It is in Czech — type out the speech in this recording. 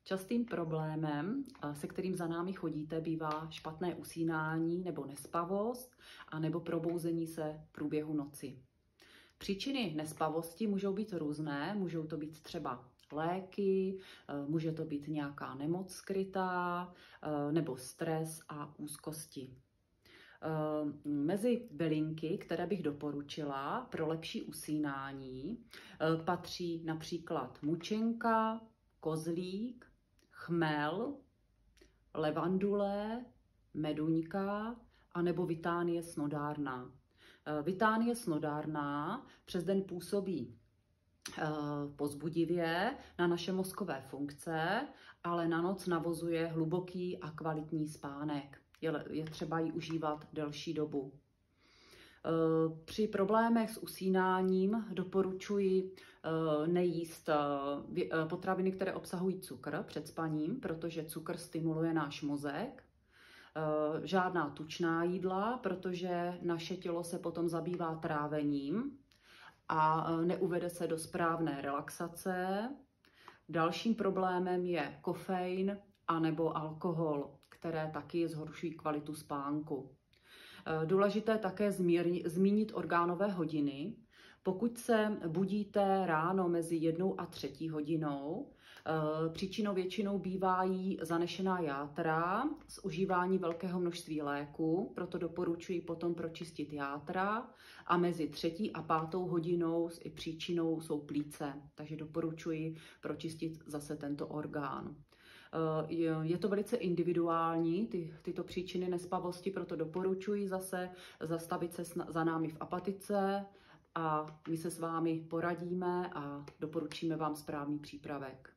Častým problémem, se kterým za námi chodíte, bývá špatné usínání nebo nespavost, anebo probouzení se v průběhu noci. Příčiny nespavosti můžou být různé, můžou to být třeba léky, může to být nějaká nemoc skrytá, nebo stres a úzkosti. Mezi bylinky, které bych doporučila pro lepší usínání, patří například mučenka, kozlík, chmel, levandule, meduňka anebo vitánie snodárná. Vitánie snodárná přes den působí povzbudivě na naše mozkové funkce, ale na noc navozuje hluboký a kvalitní spánek. Je třeba ji užívat delší dobu. Při problémech s usínáním doporučuji nejíst potraviny, které obsahují cukr před spaním, protože cukr stimuluje náš mozek. Žádná tučná jídla, protože naše tělo se potom zabývá trávením a neuvede se do správné relaxace. Dalším problémem je kofein anebo alkohol, které taky zhoršují kvalitu spánku. Důležité také zmínit orgánové hodiny. Pokud se budíte ráno mezi 1 a 3 hodinou, příčinou většinou bývají zanešená játra z užívání velkého množství léku, proto doporučuji potom pročistit játra, a mezi 3 a 5 hodinou i příčinou jsou plíce, takže doporučuji pročistit zase tento orgán. Je to velice individuální, tyto příčiny nespavosti, proto doporučuji zase zastavit se za námi v Apatice a my se s vámi poradíme a doporučíme vám správný přípravek.